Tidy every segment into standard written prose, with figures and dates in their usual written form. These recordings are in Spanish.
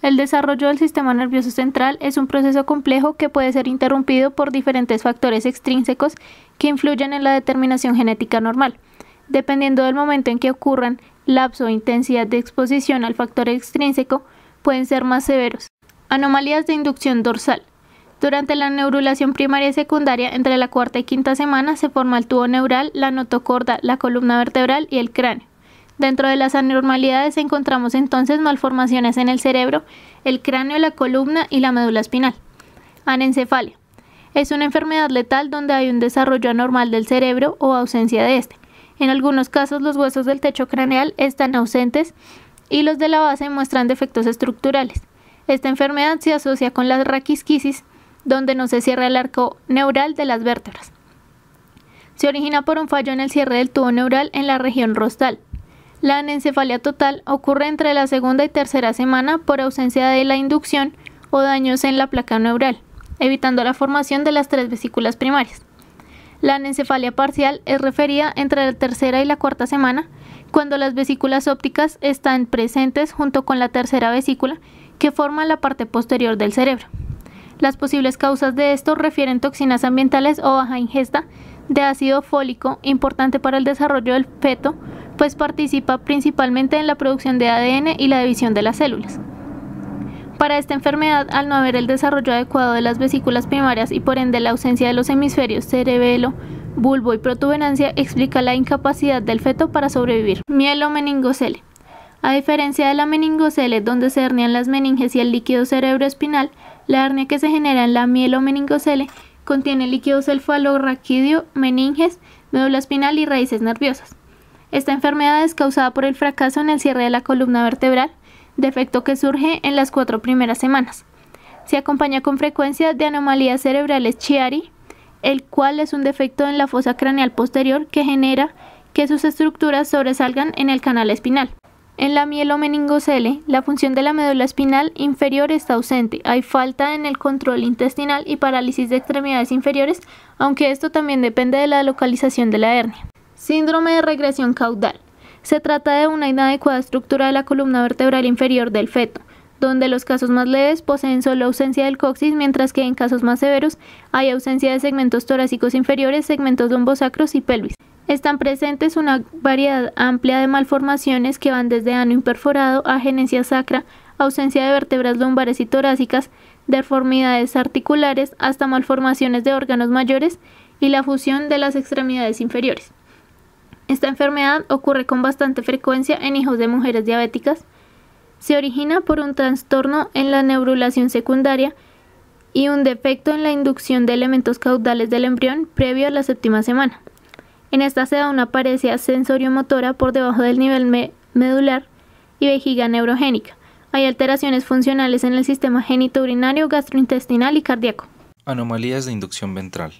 El desarrollo del sistema nervioso central es un proceso complejo que puede ser interrumpido por diferentes factores extrínsecos que influyen en la determinación genética normal. Dependiendo del momento en que ocurran, lapso o intensidad de exposición al factor extrínseco pueden ser más severos. Anomalías de inducción dorsal. Durante la neurulación primaria y secundaria, entre la cuarta y quinta semana, se forma el tubo neural, la notocorda, la columna vertebral y el cráneo. Dentro de las anormalidades encontramos entonces malformaciones en el cerebro, el cráneo, la columna y la médula espinal. Anencefalia. Es una enfermedad letal donde hay un desarrollo anormal del cerebro o ausencia de este. En algunos casos los huesos del techo craneal están ausentes y los de la base muestran defectos estructurales. Esta enfermedad se asocia con la raquisquisis, donde no se cierra el arco neural de las vértebras. Se origina por un fallo en el cierre del tubo neural en la región rostral. La anencefalia total ocurre entre la segunda y tercera semana por ausencia de la inducción o daños en la placa neural, evitando la formación de las 3 vesículas primarias. La anencefalia parcial es referida entre la tercera y la cuarta semana, cuando las vesículas ópticas están presentes junto con la tercera vesícula, que forma la parte posterior del cerebro. Las posibles causas de esto refieren toxinas ambientales o baja ingesta de ácido fólico, importante para el desarrollo del feto, pues participa principalmente en la producción de ADN y la división de las células. Para esta enfermedad, al no haber el desarrollo adecuado de las vesículas primarias y por ende la ausencia de los hemisferios cerebelo, bulbo y protuberancia, explica la incapacidad del feto para sobrevivir. Mielomeningocele. A diferencia de la meningocele, donde se hernian las meninges y el líquido cerebroespinal, la hernia que se genera en la mielomeningocele contiene líquido cefalorraquídeo, meninges, médula espinal y raíces nerviosas. Esta enfermedad es causada por el fracaso en el cierre de la columna vertebral, defecto que surge en las 4 primeras semanas. Se acompaña con frecuencia de anomalías cerebrales Chiari, el cual es un defecto en la fosa craneal posterior que genera que sus estructuras sobresalgan en el canal espinal. En la mielomeningocele, la función de la médula espinal inferior está ausente, hay falta en el control intestinal y parálisis de extremidades inferiores, aunque esto también depende de la localización de la hernia. Síndrome de regresión caudal. Se trata de una inadecuada estructura de la columna vertebral inferior del feto, donde los casos más leves poseen solo ausencia del coxis, mientras que en casos más severos hay ausencia de segmentos torácicos inferiores, segmentos lombosacros y pelvis. Están presentes una variedad amplia de malformaciones que van desde ano imperforado, agenesia sacra, ausencia de vértebras lumbares y torácicas, deformidades articulares, hasta malformaciones de órganos mayores y la fusión de las extremidades inferiores. Esta enfermedad ocurre con bastante frecuencia en hijos de mujeres diabéticas. Se origina por un trastorno en la neurulación secundaria y un defecto en la inducción de elementos caudales del embrión previo a la 7ª semana. En esta se da una paresia sensoriomotora por debajo del nivel medular y vejiga neurogénica. Hay alteraciones funcionales en el sistema genitourinario, gastrointestinal y cardíaco. Anomalías de inducción ventral.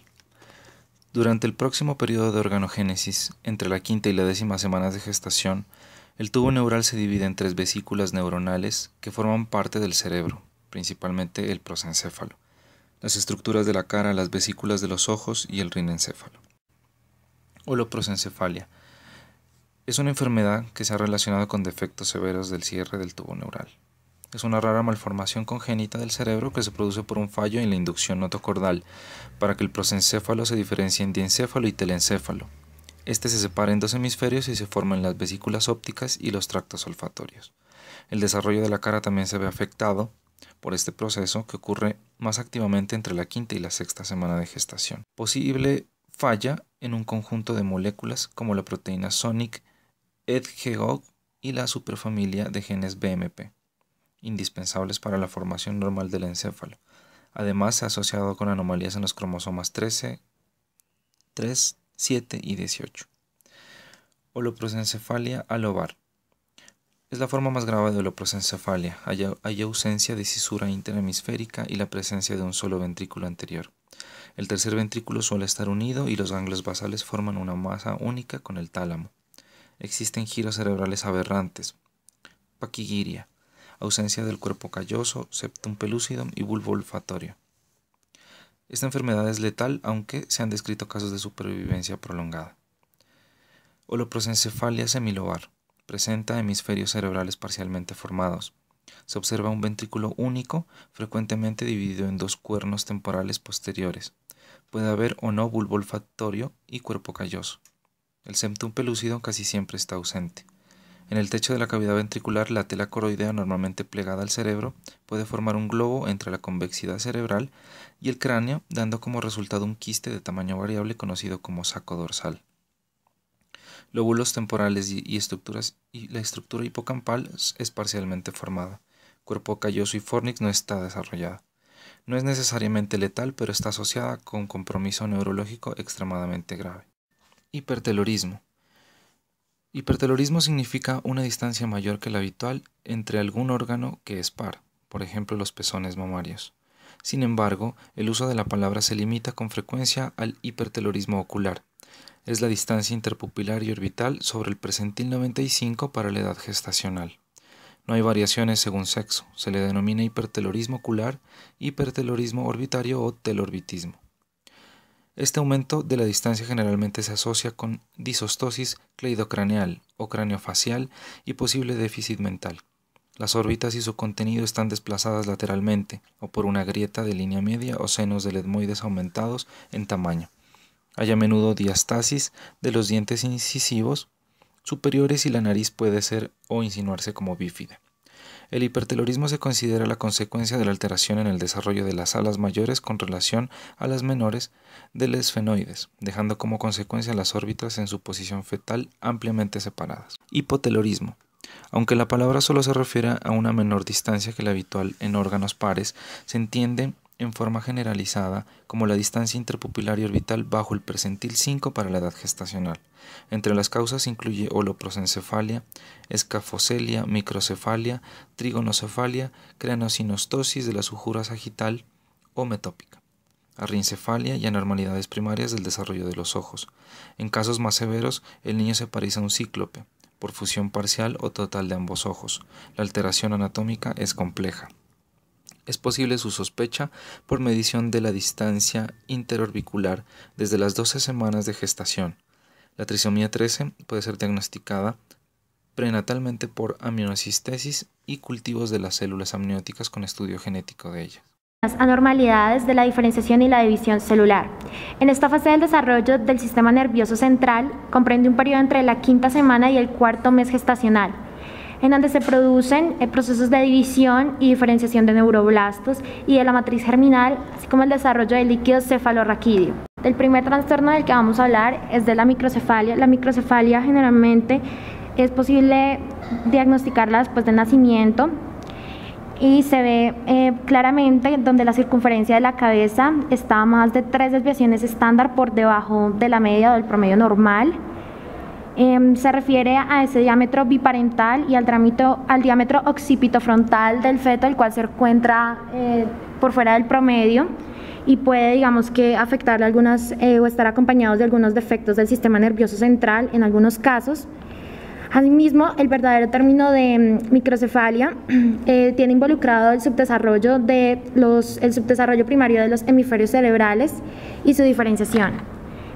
Durante el próximo periodo de organogénesis, entre la 5ª y la 10ª semanas de gestación, el tubo neural se divide en 3 vesículas neuronales que forman parte del cerebro, principalmente el prosencéfalo, las estructuras de la cara, las vesículas de los ojos y el rinencéfalo. Holoprosencefalia. Es una enfermedad que se ha relacionado con defectos severos del cierre del tubo neural. Es una rara malformación congénita del cerebro que se produce por un fallo en la inducción notocordal para que el prosencéfalo se diferencie en diencéfalo y telencéfalo. Este se separa en 2 hemisferios y se forman las vesículas ópticas y los tractos olfatorios. El desarrollo de la cara también se ve afectado por este proceso que ocurre más activamente entre la 5ª y la 6ª semana de gestación. Posible falla en un conjunto de moléculas como la proteína Sonic, EDGEOG y la superfamilia de genes BMP, indispensables para la formación normal del encéfalo. Además, se ha asociado con anomalías en los cromosomas 13, 3, 7 y 18. Holoprosencefalia alobar. Es la forma más grave de holoprosencefalia. Hay ausencia de cisura interhemisférica y la presencia de un solo ventrículo anterior. El tercer ventrículo suele estar unido y los ganglios basales forman una masa única con el tálamo. Existen giros cerebrales aberrantes. Paquigiria. Ausencia del cuerpo calloso, septum pellucidum y bulbo olfatorio. Esta enfermedad es letal, aunque se han descrito casos de supervivencia prolongada. Holoprosencefalia semilobar. Presenta hemisferios cerebrales parcialmente formados. Se observa un ventrículo único, frecuentemente dividido en dos cuernos temporales posteriores. Puede haber o no bulbo olfatorio y cuerpo calloso. El septum pelúcido casi siempre está ausente. En el techo de la cavidad ventricular, la tela coroidea, normalmente plegada al cerebro, puede formar un globo entre la convexidad cerebral y el cráneo, dando como resultado un quiste de tamaño variable conocido como saco dorsal. Lóbulos temporales y la estructura hipocampal es parcialmente formada. Cuerpo calloso y fornix no está desarrollada. No es necesariamente letal, pero está asociada con compromiso neurológico extremadamente grave. Hipertelorismo. Hipertelorismo significa una distancia mayor que la habitual entre algún órgano que es par, por ejemplo los pezones mamarios. Sin embargo, el uso de la palabra se limita con frecuencia al hipertelorismo ocular. Es la distancia interpupilar y orbital sobre el percentil 95 para la edad gestacional. No hay variaciones según sexo. Se le denomina hipertelorismo ocular, hipertelorismo orbitario o telorbitismo. Este aumento de la distancia generalmente se asocia con disostosis cleidocraneal o craneofacial y posible déficit mental. Las órbitas y su contenido están desplazadas lateralmente o por una grieta de línea media o senos del etmoides aumentados en tamaño. Hay a menudo diastasis de los dientes incisivos superiores y la nariz puede ser o insinuarse como bífida. El hipertelorismo se considera la consecuencia de la alteración en el desarrollo de las alas mayores con relación a las menores del esfenoides, dejando como consecuencia las órbitas en su posición fetal ampliamente separadas. Hipotelorismo. Aunque la palabra solo se refiere a una menor distancia que la habitual en órganos pares, se entiende en forma generalizada como la distancia interpupilar y orbital bajo el percentil 5 para la edad gestacional. Entre las causas incluye holoprosencefalia, escafocelia, microcefalia, trigonocefalia, craneosinostosis de la sutura sagital o metópica, arrincefalia y anormalidades primarias del desarrollo de los ojos. En casos más severos, el niño se parece a un cíclope, por fusión parcial o total de ambos ojos. La alteración anatómica es compleja. Es posible su sospecha por medición de la distancia interorbicular desde las 12 semanas de gestación. La trisomía 13 puede ser diagnosticada prenatalmente por amniocistesis y cultivos de las células amnióticas con estudio genético de ellas. Las anormalidades de la diferenciación y la división celular. En esta fase del desarrollo del sistema nervioso central comprende un periodo entre la 5ª semana y el 4º mes gestacional, en donde se producen procesos de división y diferenciación de neuroblastos y de la matriz germinal, así como el desarrollo del líquido cefalorraquídeo. El primer trastorno del que vamos a hablar es de la microcefalia. La microcefalia generalmente es posible diagnosticarla después del nacimiento y se ve claramente donde la circunferencia de la cabeza está a más de 3 desviaciones estándar por debajo de la media o del promedio normal. Se refiere a ese diámetro biparental y al diámetro occipitofrontal del feto, el cual se encuentra por fuera del promedio y puede, digamos que, afectar algunas o estar acompañados de algunos defectos del sistema nervioso central en algunos casos. Asimismo, el verdadero término de microcefalia tiene involucrado el subdesarrollo primario de los hemisferios cerebrales y su diferenciación.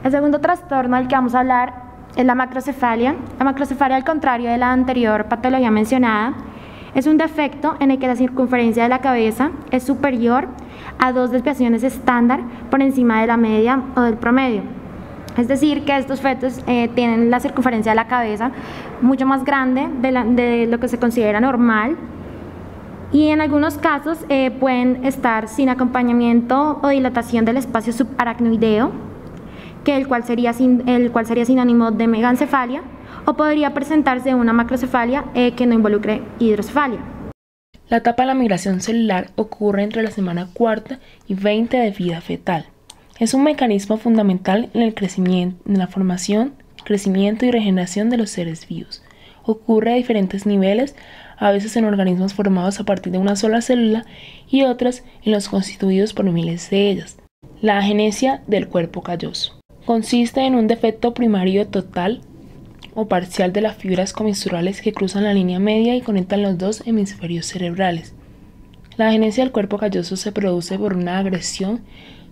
El segundo trastorno del que vamos a hablar es la macrocefalia. La macrocefalia, al contrario de la anterior patología mencionada, es un defecto en el que la circunferencia de la cabeza es superior a 2 desviaciones estándar por encima de la media o del promedio. Es decir, que estos fetos tienen la circunferencia de la cabeza mucho más grande de lo que se considera normal y en algunos casos pueden estar sin acompañamiento o dilatación del espacio subaracnoideo, el cual sería sinónimo de megancefalia, o podría presentarse una macrocefalia que no involucre hidrocefalia. La etapa de la migración celular ocurre entre la semana 4ª y 20 de vida fetal. Es un mecanismo fundamental en el crecimiento, en la formación, crecimiento y regeneración de los seres vivos. Ocurre a diferentes niveles, a veces en organismos formados a partir de una sola célula y otras en los constituidos por miles de ellas. La agenesia del cuerpo calloso consiste en un defecto primario total o parcial de las fibras comisurales que cruzan la línea media y conectan los dos hemisferios cerebrales. La agenesia del cuerpo calloso se produce por una agresión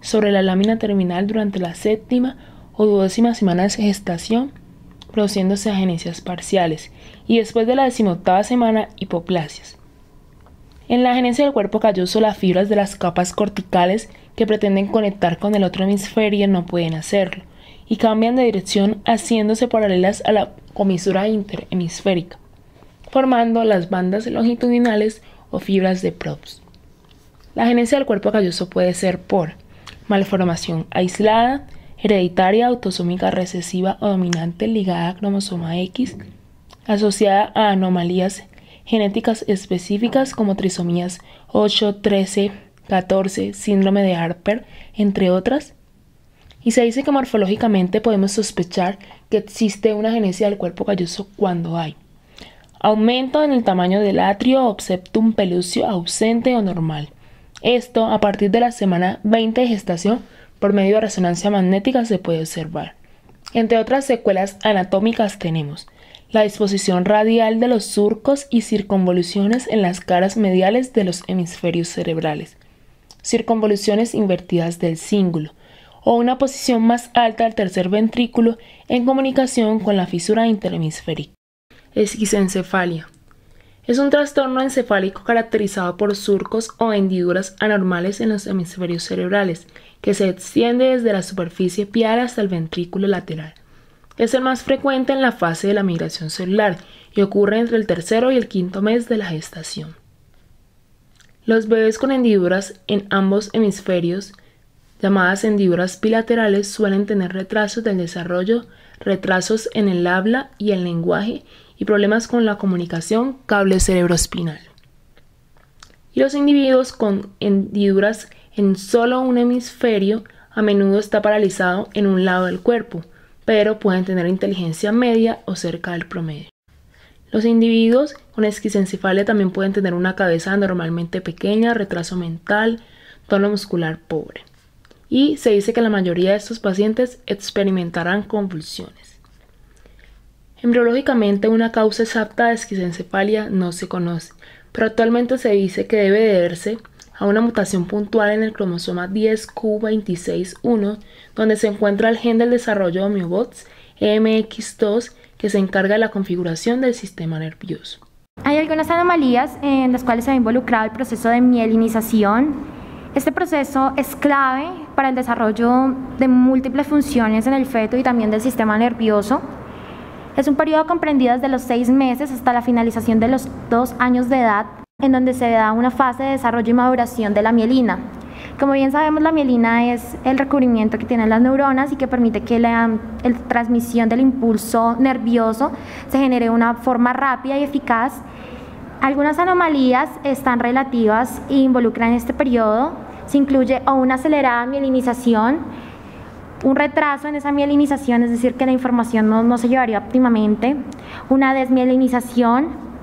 sobre la lámina terminal durante la 7ª o 12ª semana de gestación, produciéndose agenesias parciales, y después de la 18ª semana, hipoplasias. En la agenesia del cuerpo calloso, las fibras de las capas corticales que pretenden conectar con el otro hemisferio no pueden hacerlo y cambian de dirección haciéndose paralelas a la comisura interhemisférica, formando las bandas longitudinales o fibras de Probst. La agenesia del cuerpo calloso puede ser por malformación aislada, hereditaria, autosómica recesiva o dominante ligada a cromosoma X, asociada a anomalías genéticas específicas como trisomías 8, 13, 14, síndrome de Harper, entre otras. Y se dice que morfológicamente podemos sospechar que existe una agenesia del cuerpo calloso cuando hay aumento en el tamaño del atrio o septum pelúceo ausente o normal. Esto a partir de la semana 20 de gestación por medio de resonancia magnética se puede observar. Entre otras secuelas anatómicas tenemos la disposición radial de los surcos y circunvoluciones en las caras mediales de los hemisferios cerebrales, circunvoluciones invertidas del cíngulo, o una posición más alta del tercer ventrículo en comunicación con la fisura interhemisférica. Esquizencefalia. Es un trastorno encefálico caracterizado por surcos o hendiduras anormales en los hemisferios cerebrales, que se extiende desde la superficie pial hasta el ventrículo lateral. Es el más frecuente en la fase de la migración celular y ocurre entre el tercero y el quinto mes de la gestación. Los bebés con hendiduras en ambos hemisferios, llamadas hendiduras bilaterales, suelen tener retrasos del desarrollo, retrasos en el habla y el lenguaje y problemas con la comunicación cable cerebroespinal. Y los individuos con hendiduras en solo un hemisferio a menudo está paralizado en un lado del cuerpo, pero pueden tener inteligencia media o cerca del promedio. Los individuos con esquizencefalia también pueden tener una cabeza anormalmente pequeña, retraso mental, tono muscular pobre. Y se dice que la mayoría de estos pacientes experimentarán convulsiones. Embriológicamente, una causa exacta de esquizencefalia no se conoce, pero actualmente se dice que debe deberse a una mutación puntual en el cromosoma 10q26.1, donde se encuentra el gen del desarrollo de homeobots EMX2, que se encarga de la configuración del sistema nervioso. Hay algunas anomalías en las cuales se ha involucrado el proceso de mielinización. Este proceso es clave para el desarrollo de múltiples funciones en el feto y también del sistema nervioso. Es un periodo comprendido desde los 6 meses hasta la finalización de los 2 años de edad, en donde se da una fase de desarrollo y maduración de la mielina. Como bien sabemos, la mielina es el recubrimiento que tienen las neuronas y que permite que la transmisión del impulso nervioso se genere de una forma rápida y eficaz. Algunas anomalías están relativas e involucran este periodo. Se incluye o una acelerada mielinización, un retraso en esa mielinización, es decir, que la información no se llevaría óptimamente, una desmielinización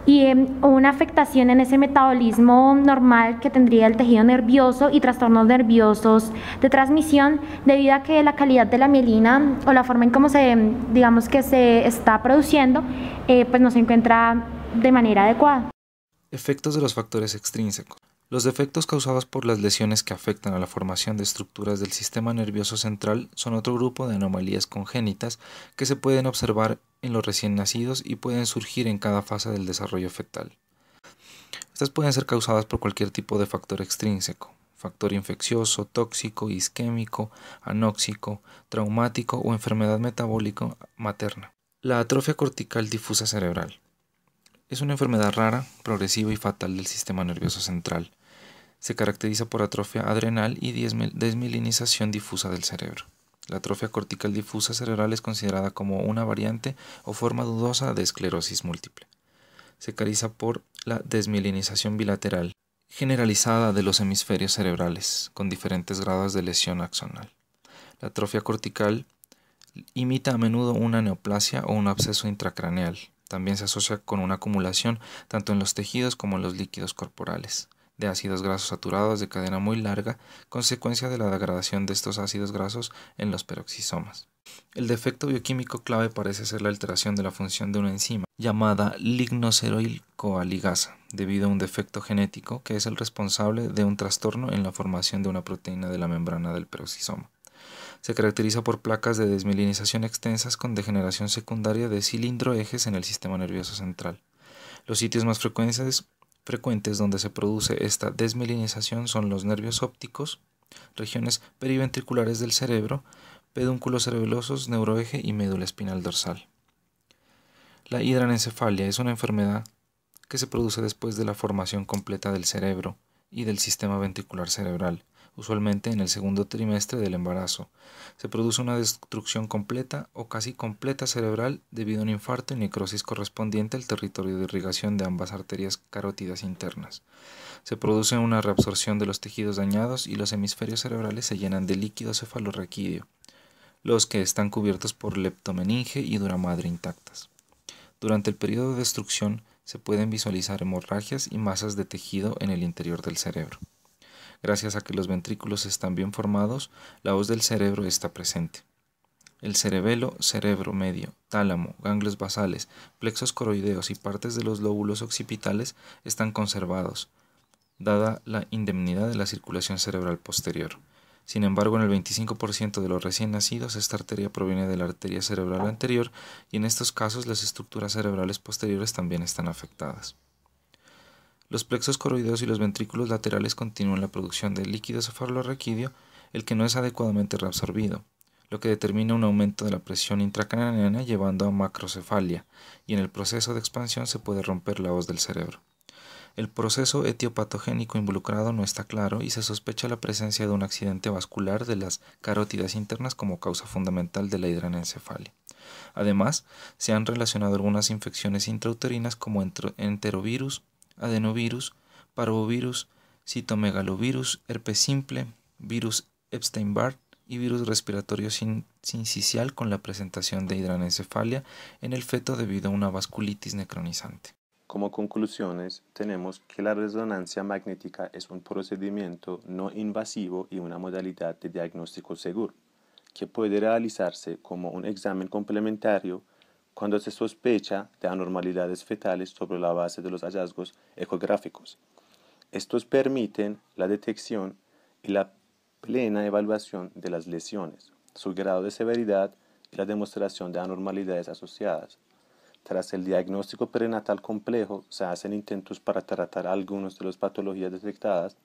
y una afectación en ese metabolismo normal que tendría el tejido nervioso y trastornos nerviosos de transmisión debido a que la calidad de la mielina o la forma en cómo se está produciendo pues no se encuentra de manera adecuada. Efectos de los factores extrínsecos. Los defectos causados por las lesiones que afectan a la formación de estructuras del sistema nervioso central son otro grupo de anomalías congénitas que se pueden observar en los recién nacidos y pueden surgir en cada fase del desarrollo fetal. Estas pueden ser causadas por cualquier tipo de factor extrínseco, factor infeccioso, tóxico, isquémico, anóxico, traumático o enfermedad metabólica materna. La atrofia cortical difusa cerebral es una enfermedad rara, progresiva y fatal del sistema nervioso central. Se caracteriza por atrofia adrenal y desmielinización difusa del cerebro. La atrofia cortical difusa cerebral es considerada como una variante o forma dudosa de esclerosis múltiple. Se caracteriza por la desmielinización bilateral generalizada de los hemisferios cerebrales, con diferentes grados de lesión axonal. La atrofia cortical imita a menudo una neoplasia o un absceso intracraneal. También se asocia con una acumulación, tanto en los tejidos como en los líquidos corporales, de ácidos grasos saturados de cadena muy larga, consecuencia de la degradación de estos ácidos grasos en los peroxisomas. El defecto bioquímico clave parece ser la alteración de la función de una enzima llamada lignoceroil-coaligasa, debido a un defecto genético que es el responsable de un trastorno en la formación de una proteína de la membrana del peroxisoma. Se caracteriza por placas de desmielinización extensas con degeneración secundaria de cilindroejes en el sistema nervioso central. Los sitios más frecuentes frecuentes donde se produce esta desmielinización son los nervios ópticos, regiones periventriculares del cerebro, pedúnculos cerebelosos, neuroeje y médula espinal dorsal. La hidranencefalia es una enfermedad que se produce después de la formación completa del cerebro y del sistema ventricular cerebral, usualmente en el segundo trimestre del embarazo. Se produce una destrucción completa o casi completa cerebral debido a un infarto y necrosis correspondiente al territorio de irrigación de ambas arterias carótidas internas. Se produce una reabsorción de los tejidos dañados y los hemisferios cerebrales se llenan de líquido cefalorraquídeo, los que están cubiertos por leptomeninge y dura madre intactas. Durante el periodo de destrucción se pueden visualizar hemorragias y masas de tejido en el interior del cerebro. Gracias a que los ventrículos están bien formados, la hoz del cerebro está presente. El cerebelo, cerebro medio, tálamo, ganglios basales, plexos coroideos y partes de los lóbulos occipitales están conservados, dada la indemnidad de la circulación cerebral posterior. Sin embargo, en el 25% de los recién nacidos, esta arteria proviene de la arteria cerebral anterior y en estos casos las estructuras cerebrales posteriores también están afectadas. Los plexos coroideos y los ventrículos laterales continúan la producción de líquido cefalorraquídeo, el que no es adecuadamente reabsorbido, lo que determina un aumento de la presión intracraneana llevando a macrocefalia, y en el proceso de expansión se puede romper la hoz del cerebro. El proceso etiopatogénico involucrado no está claro y se sospecha la presencia de un accidente vascular de las carótidas internas como causa fundamental de la hidranencefalia. Además, se han relacionado algunas infecciones intrauterinas como enterovirus, adenovirus, parvovirus, citomegalovirus, herpes simple, virus Epstein-Barr y virus respiratorio sincicial con la presentación de hidranencefalia en el feto debido a una vasculitis necronizante. Como conclusiones, tenemos que la resonancia magnética es un procedimiento no invasivo y una modalidad de diagnóstico seguro, que puede realizarse como un examen complementario cuando se sospecha de anormalidades fetales sobre la base de los hallazgos ecográficos. Estos permiten la detección y la plena evaluación de las lesiones, su grado de severidad y la demostración de anormalidades asociadas. Tras el diagnóstico perinatal complejo, se hacen intentos para tratar algunas de las patologías detectadas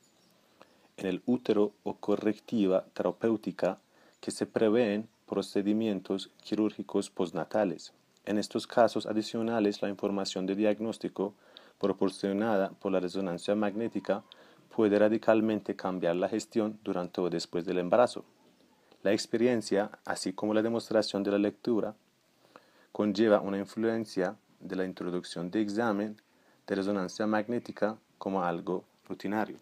en el útero o correctiva terapéutica que se prevén procedimientos quirúrgicos postnatales. En estos casos adicionales, la información de diagnóstico proporcionada por la resonancia magnética puede radicalmente cambiar la gestión durante o después del embarazo. La experiencia, así como la demostración de la lectura, conlleva una influencia de la introducción de examen de resonancia magnética como algo rutinario.